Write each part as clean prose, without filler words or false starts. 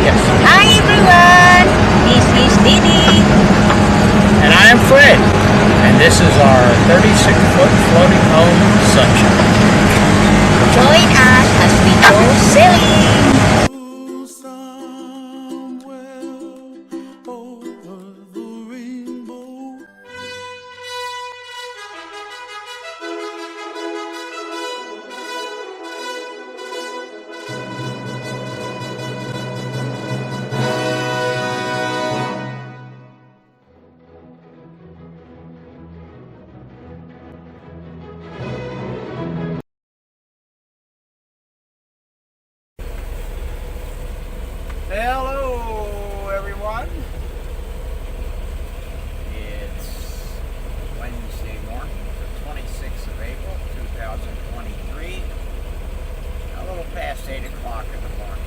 Yes. Hi everyone, this is Didi. And I am Fred. And this is our 36-foot floating home, SunShine. Join us as we go sailing. Hello, everyone. It's Wednesday morning, the 26th of April, 2023. A little past 8 o'clock in the morning.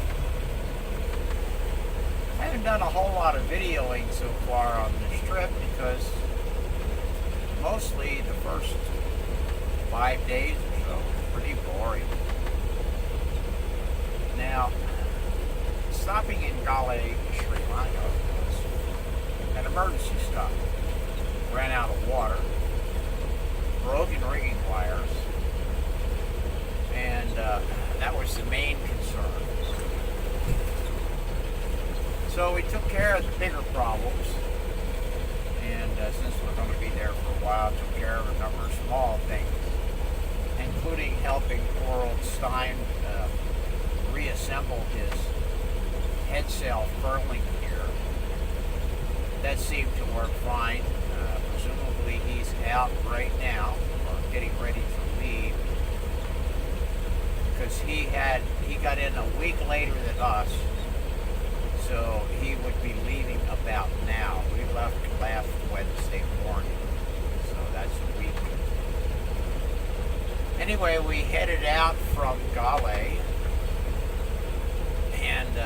I haven't done a whole lot of videoing so far on this trip because mostly the first 5 days or so were pretty boring. Now, stopping in Galway, Sri Lanka was an emergency stop. Ran out of water, broken rigging wires, and that was the main concern. So we took care of the bigger problems, and since we're going to be there for a while, took care of a number of small things, including helping poor old Stein reassemble his head sail furling gear. That seemed to work fine. Presumably he's out right now or getting ready to leave because he got in a week later than us, so he would be leaving about now. We left last Wednesday morning, so that's a week. Anyway, we headed out from Galway, and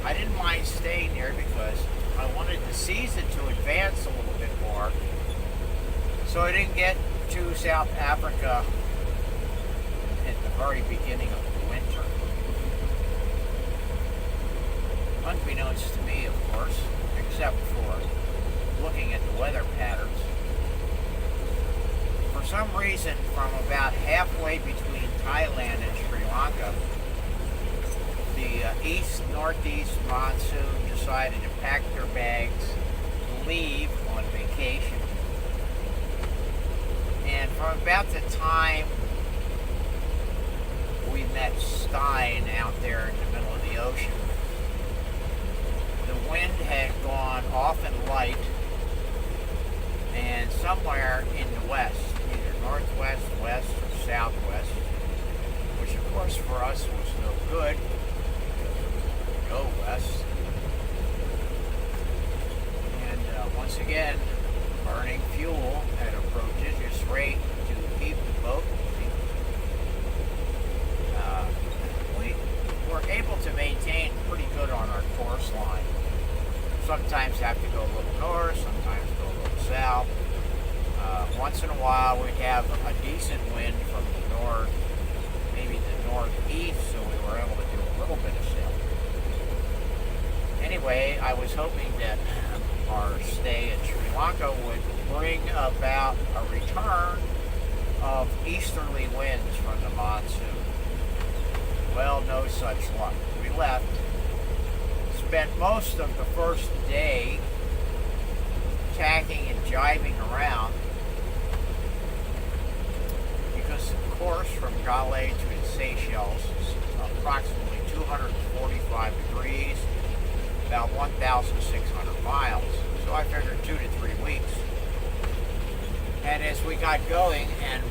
I didn't mind staying there because I wanted the season to advance a little bit more, so I didn't get to South Africa at the very beginning of the winter. Unbeknownst to me, of course, except for looking at the weather patterns. For some reason, from about halfway between Thailand and Sri Lanka, the east-northeast monsoon decided to pack their bags, leave on vacation. And from about the time we met Stein out there in the middle of the ocean, the wind had gone off and light, and somewhere in the west, either northwest, west, or southwest, which of course for us was no good. Go west, and once again burning fuel at a prodigious rate to keep the boat moving. We were able to maintain pretty good on our course line. Sometimes have to go a little north, sometimes go a little south. Once in a while we'd have a decent wind from the north, maybe the northeast, so we were able to do a little bit of sailing. Anyway, I was hoping that our stay in Sri Lanka would bring about a return of easterly winds from the monsoon. Well, no such luck. We left, spent most of the first day tacking and jibing around because the course from Galway to Seychelles is approximately 245 degrees, about 1,600 miles. So I figured 2 to 3 weeks. And as we got going and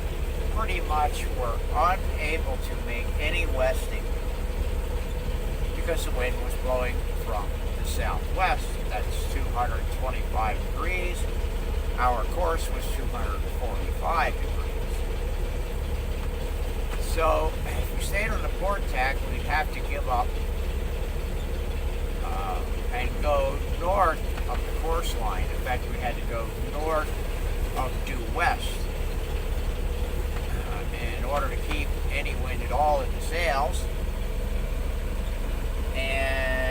pretty much were unable to make any westing because the wind was blowing from the southwest. That's 225 degrees. Our course was 245 degrees. So if we stayed on the port tack, we'd have to give up and go north of the course line. In fact, we had to go north of due west in order to keep any wind at all in the sails. And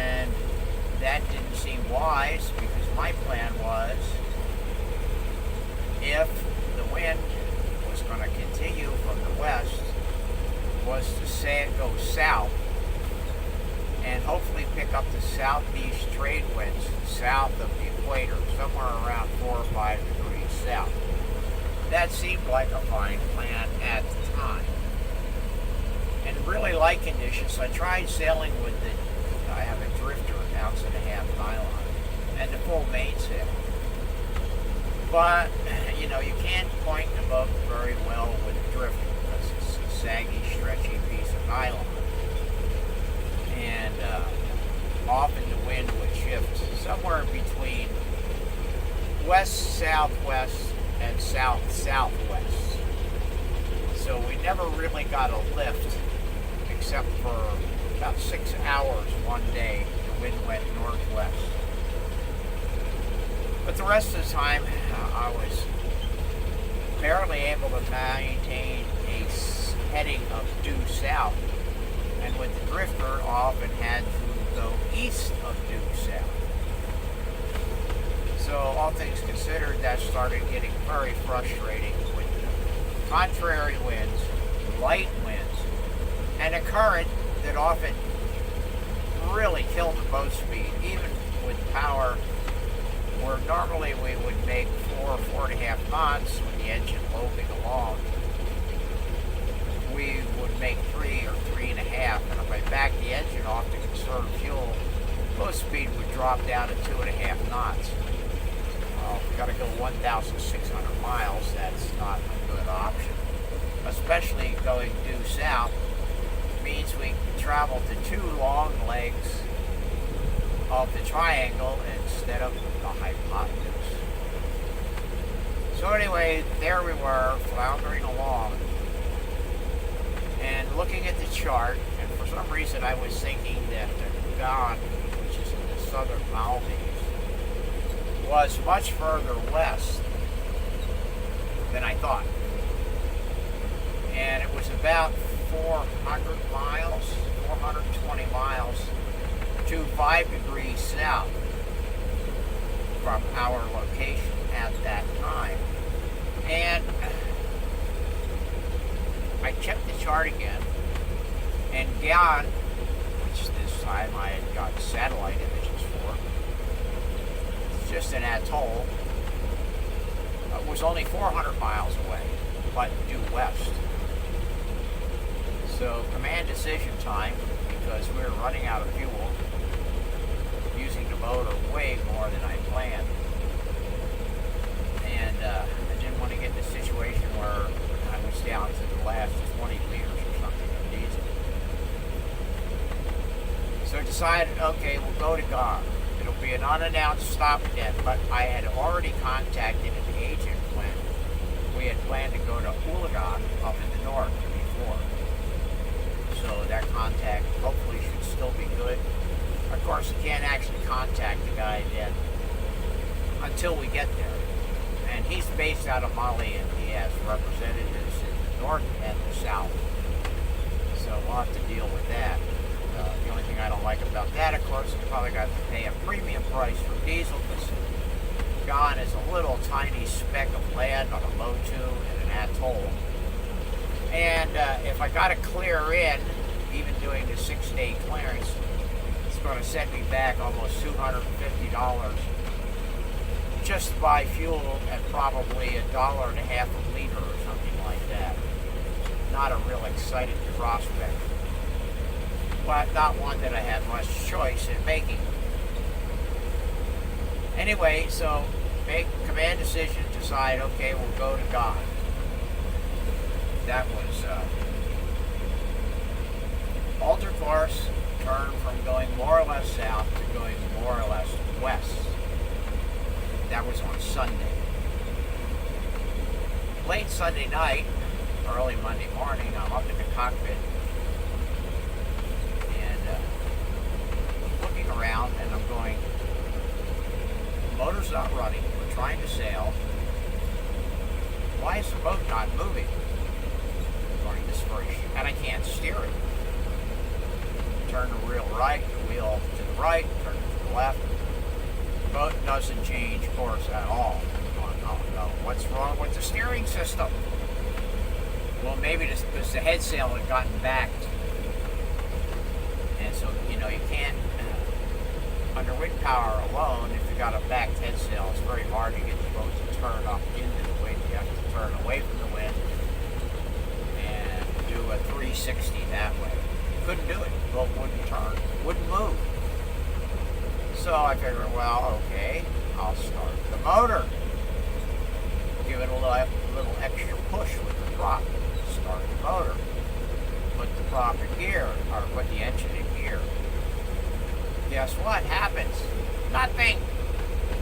wise, because my plan was, if the wind was going to continue from the west, was to say it go south and hopefully pick up the southeast trade winds south of the equator, somewhere around 4 or 5 degrees south. That seemed like a fine plan at the time. And really light conditions, so I tried sailing with I have a drifter, 1.5 ounce nylon, and the full mainsail. But, you can't point the boat very well with a drifter because it's a saggy, stretchy piece of nylon. And often the wind would shift somewhere between west-southwest and south-southwest. So we never really got a lift except for about 6 hours one day. The wind went northwest. But the rest of the time, I was barely able to maintain a heading of due south. And with the drifter, I often had to go east of due south. So all things considered, that started getting very frustrating with contrary winds, light winds, and a current that often really killed the boat speed, even with power where normally we would make 4 or 4.5 knots with the engine loping along. We would make 3 or 3.5, and if I backed the engine off to conserve fuel, boat speed would drop down to 2.5 knots. If you've got to go 1,600 miles, that's not a good option. Especially going due south means we travel to 2 long legs of the triangle instead of the hypotenuse. So anyway, there we were, floundering along and looking at the chart, and for some reason I was thinking that Ghan, which is in the southern Maldives, was much further west than I thought. And it was about 400 miles, 420 miles to 5 degrees south from our location at that time. And I checked the chart again, and Ghan, which this time I had got satellite images for, it's just an atoll, was only 400 miles away, but due west. So command decision time, because we were running out of fuel, using the motor way more than I planned. And I didn't want to get in a situation where I was down to the last 20 liters or something of diesel. So I decided, okay, we'll go to Ghan. It'll be an unannounced stop again, but I had already contacted an agent when we had planned to go to Ulagan up in the north before. So that contact hopefully should still be good. Of course, you can't actually contact the guy yet until we get there. And he's based out of Mali, and he has representatives in the north and the south. So we'll have to deal with that. The only thing I don't like about that, of course, is probably got to pay a premium price for diesel, because Ghan is a little tiny speck of land on a low tube in an atoll. And if I got to clear in, even doing the 6-day clearance, it's going to set me back almost $250 just to buy fuel at probably $1.50 a liter or something like that. Not a real exciting prospect, but not one that I had much choice in making. Anyway, so make command decision, decide, okay, we'll go to Ghan. That was alter course, turn from going more or less south to going more or less west. That was on Sunday. Late Sunday night, early Monday morning, I'm up in the cockpit and looking around, and I'm going, the motor's not running, we're trying to sail. Why is the boat not moving? Going this way, and I can't steer it. Turn the wheel right, the wheel to the right, turn it to the left. boat doesn't change course at all. Oh, no. What's wrong with the steering system? Well, maybe it's because the head sail had gotten backed. And so, you can't, under wind power alone, if you got a backed head sail, it's very hard to get the boat to turn up into the wind. You have to turn away from the wind and do a 360 that way. You couldn't do it. The boat wouldn't turn, wouldn't move. So I figured, well, okay, I'll start the motor. Give it a little extra push with the prop. Start the motor. Put the prop in gear, or put the engine in gear. Guess what happens? Nothing.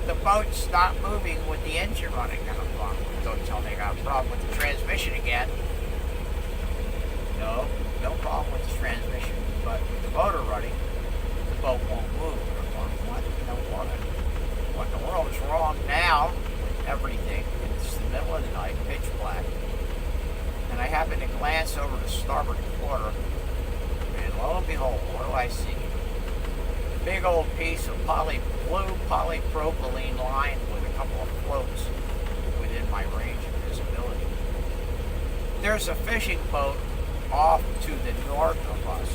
The boat stopped moving with the engine running. Don't tell me I got a problem with the transmission again. No problem with the transmission, but with the motor running, the boat won't move. What in the world is wrong now with everything? It's the middle of the night, pitch black, and I happen to glance over the starboard quarter, and lo and behold, what do I see? A big old piece of blue polypropylene line with a couple of floats within my range of visibility. There's a fishing boat off to the north of us,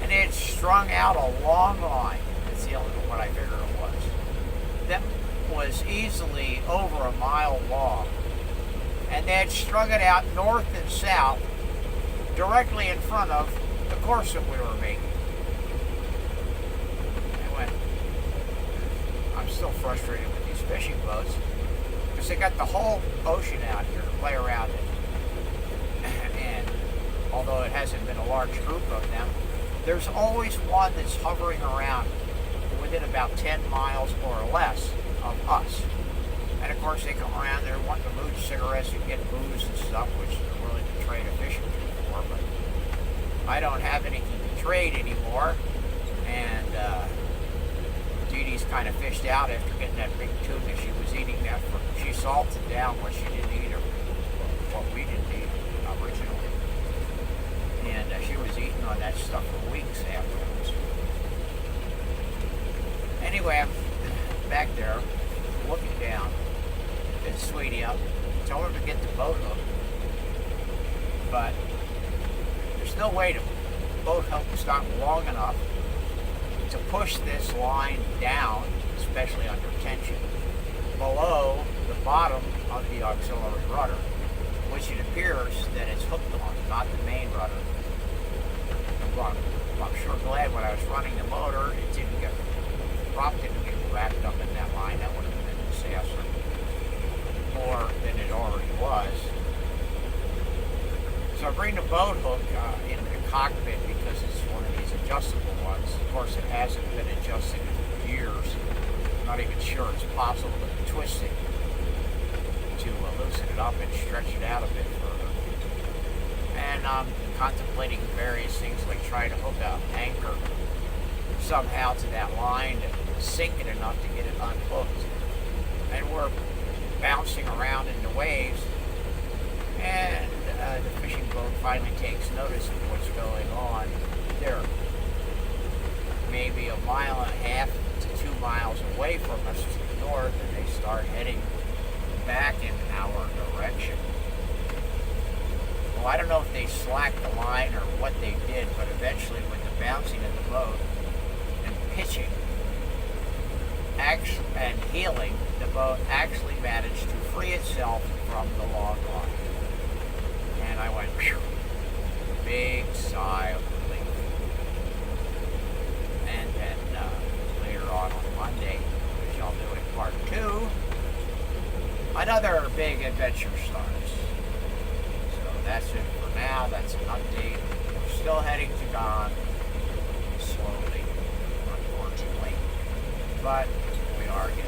and it's strung out a long line. That's the only what I figured it was. That was easily over a mile long, and they had strung it out north and south directly in front of the course that we were making. I'm still frustrated with these fishing boats because they got the whole ocean out here to play around in. And although it hasn't been a large group of them, there's always one that's hovering around within about 10 miles or less of us. And of course they come around there wanting to mooch cigarettes and get booze and stuff, which they're willing to trade a fishing trip for, but I don't have anything to trade anymore. And Dee Dee's kind of fished out after getting that big tuna. She was eating that she salted down what she didn't eat, or what we didn't eat originally. And she was eating on that stuff for weeks afterwards. Anyway, I'm back there looking down at Sweetie up, tell her to get the boat hook. But there's no way to boat hook stop long enough to push this line down, especially under tension, below the bottom of the auxiliary rudder, which it appears that it's hooked on, not the main rudder. I'm sure glad when I was running the motor, the prop didn't get wrapped up in that line. That would have been a disaster, more than it already was. So I bring the boat hook into the cockpit because it's one of these adjustable ones. Of course, it hasn't been adjusted in years. I'm not even sure it's possible to twist it to loosen it up and stretch it out a bit further. And I'm contemplating various things like trying to hook an anchor somehow to that line and sink it enough to get it unhooked. And we're bouncing around in the waves, and the fishing boat finally takes notice of what's going on. They're maybe 1.5 miles to 2 miles away from us to the north, and they start heading back in our direction. Well, I don't know if they slacked the line or what they did, but eventually with the bouncing of the boat and pitching and heeling, the boat actually managed to free itself from the log line. And I went, phew, big sigh of relief. And then later on Monday, which I'll do in part 2, another big adventure starts. So that's it for now. That's an update. We're still heading to Gone, slowly, unfortunately. But we are getting